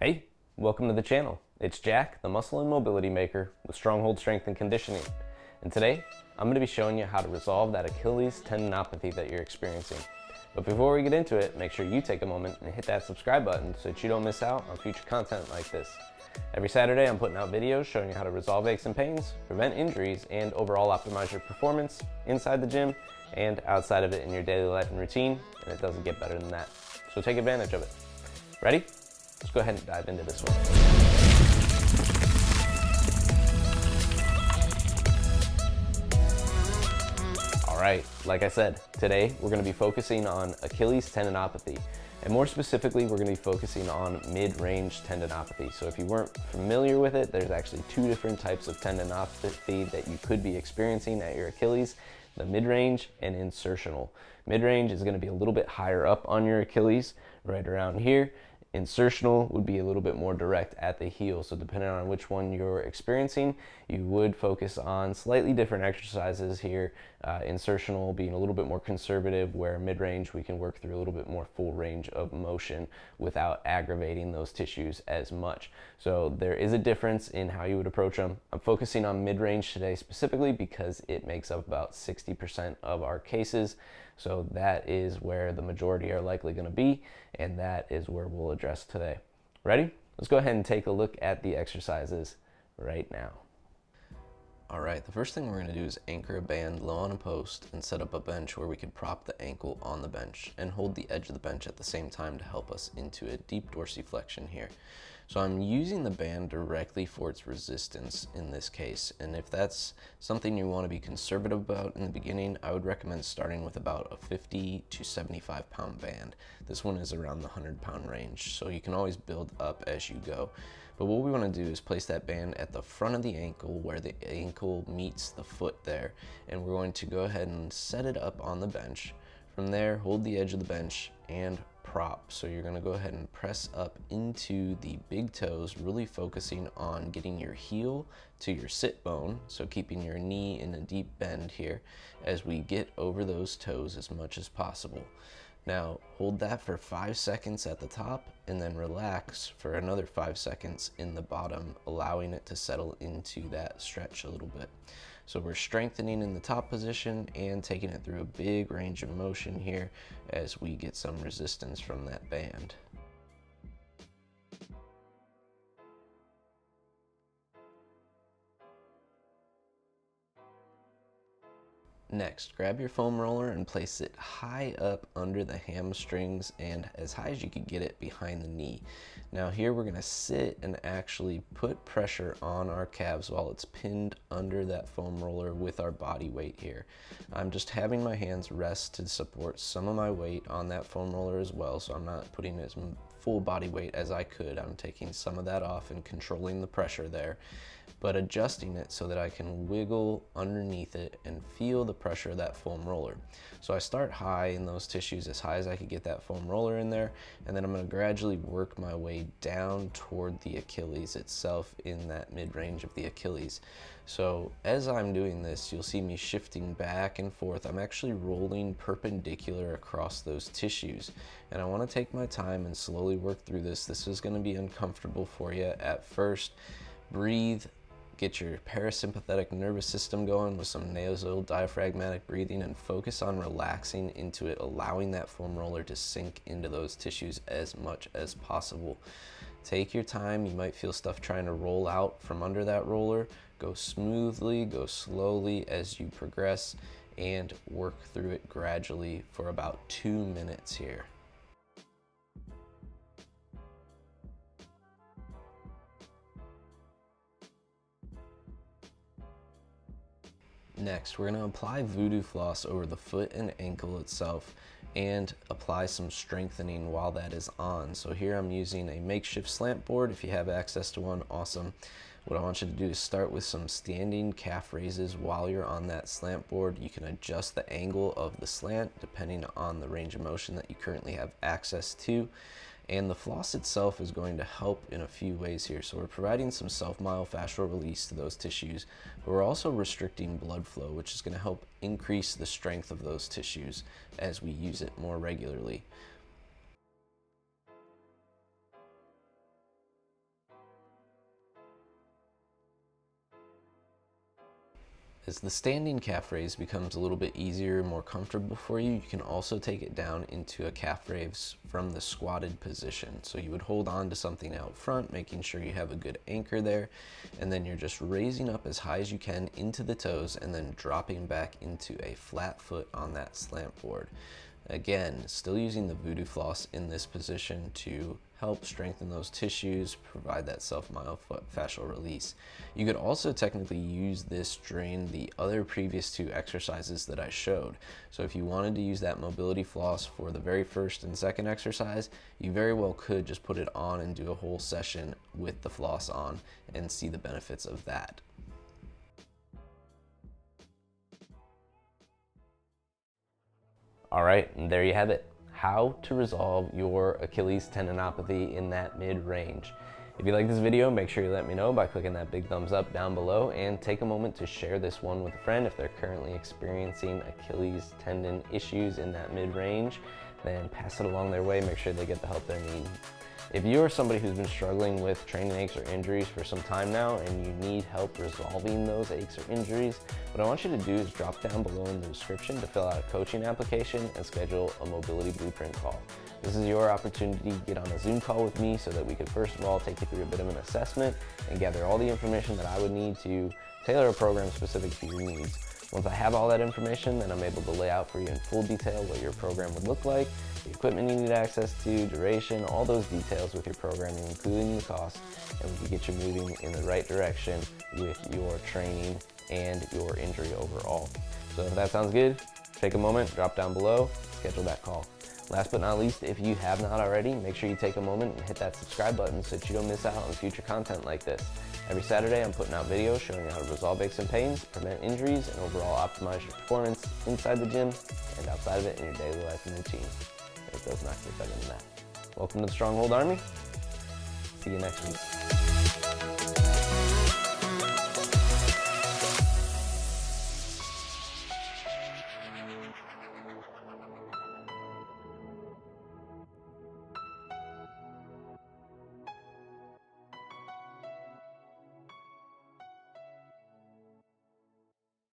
Hey, welcome to the channel. It's Jack, the muscle and mobility maker with Stronghold Strength and Conditioning. And today, I'm going to be showing you how to resolve that Achilles tendinopathy that you're experiencing. But before we get into it, make sure you take a moment and hit that subscribe button so that you don't miss out on future content like this. Every Saturday, I'm putting out videos showing you how to resolve aches and pains, prevent injuries, and overall optimize your performance inside the gym and outside of it in your daily life and routine, and it doesn't get better than that. So take advantage of it. Ready? Let's go ahead and dive into this one. All right, like I said, today we're going to be focusing on Achilles tendinopathy. And more specifically, we're going to be focusing on mid-range tendinopathy. So if you weren't familiar with it, there's actually two different types of tendinopathy that you could be experiencing at your Achilles, the mid-range and insertional. Mid-range is going to be a little bit higher up on your Achilles, right around here. Insertional would be a little bit more direct at the heel. So depending on which one you're experiencing, you would focus on slightly different exercises here. Insertional being a little bit more conservative, where mid-range we can work through a little bit more full range of motion without aggravating those tissues as much. So there is a difference in how you would approach them. I'm focusing on mid-range today specifically because it makes up about 60% of our cases. So that is where the majority are likely going to be, and that is where we'll address today. Ready? Let's go ahead and take a look at the exercises right now. All right, the first thing we're going to do is anchor a band low on a post and set up a bench where we can prop the ankle on the bench and hold the edge of the bench at the same time to help us into a deep dorsiflexion here. So I'm using the band directly for its resistance in this case, and if that's something you want to be conservative about in the beginning, I would recommend starting with about a 50 to 75 pound band. This one is around the 100 pound range, so you can always build up as you go. But what we want to do is place that band at the front of the ankle where the ankle meets the foot there, and we're going to go ahead and set it up on the bench. From there, hold the edge of the bench and prop. So you're going to go ahead and press up into the big toes, really focusing on getting your heel to your sit bone, so keeping your knee in a deep bend here as we get over those toes as much as possible. Now hold that for 5 seconds at the top and then relax for another 5 seconds in the bottom, allowing it to settle into that stretch a little bit. So we're strengthening in the top position and taking it through a big range of motion here as we get some resistance from that band. Next, grab your foam roller and place it high up under the hamstrings and as high as you can get it behind the knee. Now here we're going to sit and actually put pressure on our calves while it's pinned under that foam roller with our body weight here. I'm just having my hands rest to support some of my weight on that foam roller as well, so I'm not putting as full body weight as I could. I'm taking some of that off and controlling the pressure there, but adjusting it so that I can wiggle underneath it and feel the pressure of that foam roller. So I start high in those tissues, as high as I could get that foam roller in there, and then I'm going to gradually work my way down toward the Achilles itself in that mid-range of the Achilles. So as I'm doing this, you'll see me shifting back and forth. I'm actually rolling perpendicular across those tissues, and I want to take my time and slowly work through this. This is going to be uncomfortable for you at first. Breathe. Get your parasympathetic nervous system going with some nasal diaphragmatic breathing and focus on relaxing into it, allowing that foam roller to sink into those tissues as much as possible. Take your time. You might feel stuff trying to roll out from under that roller. Go smoothly, go slowly as you progress, and work through it gradually for about 2 minutes here. Next, we're going to apply Voodoo Floss over the foot and ankle itself and apply some strengthening while that is on. So here I'm using a makeshift slant board. If you have access to one, awesome. What I want you to do is start with some standing calf raises while you're on that slant board. You can adjust the angle of the slant depending on the range of motion that you currently have access to. And the floss itself is going to help in a few ways here. So we're providing some self-myofascial release to those tissues, but we're also restricting blood flow, which is going to help increase the strength of those tissues as we use it more regularly. As the standing calf raise becomes a little bit easier, more comfortable for you, you can also take it down into a calf raise from the squatted position. So you would hold on to something out front, making sure you have a good anchor there, and then you're just raising up as high as you can into the toes and then dropping back into a flat foot on that slant board. Again, still using the Voodoo Floss in this position to help strengthen those tissues, provide that self-myofascial release. You could also technically use this during the other previous two exercises that I showed. So if you wanted to use that mobility floss for the very first and second exercise, you very well could just put it on and do a whole session with the floss on and see the benefits of that. All right, and there you have it. How to resolve your Achilles tendinopathy in that mid-range. If you like this video, make sure you let me know by clicking that big thumbs up down below, and take a moment to share this one with a friend if they're currently experiencing Achilles tendon issues in that mid-range. Then pass it along their way, make sure they get the help they need. If you're somebody who's been struggling with training aches or injuries for some time now and you need help resolving those aches or injuries, what I want you to do is drop down below in the description to fill out a coaching application and schedule a mobility blueprint call. This is your opportunity to get on a Zoom call with me so that we could first of all take you through a bit of an assessment and gather all the information that I would need to tailor a program specific to your needs. Once I have all that information, then I'm able to lay out for you in full detail what your program would look like, the equipment you need access to, duration, all those details with your programming, including the cost, and we can get you moving in the right direction with your training and your injury overall. So if that sounds good, take a moment, drop down below, schedule that call. Last but not least, if you have not already, make sure you take a moment and hit that subscribe button so that you don't miss out on future content like this. Every Saturday, I'm putting out videos showing you how to resolve aches and pains, prevent injuries, and overall optimize your performance inside the gym and outside of it in your daily life and routine. It does not get better than that. Welcome to the Stronghold Army. See you next week.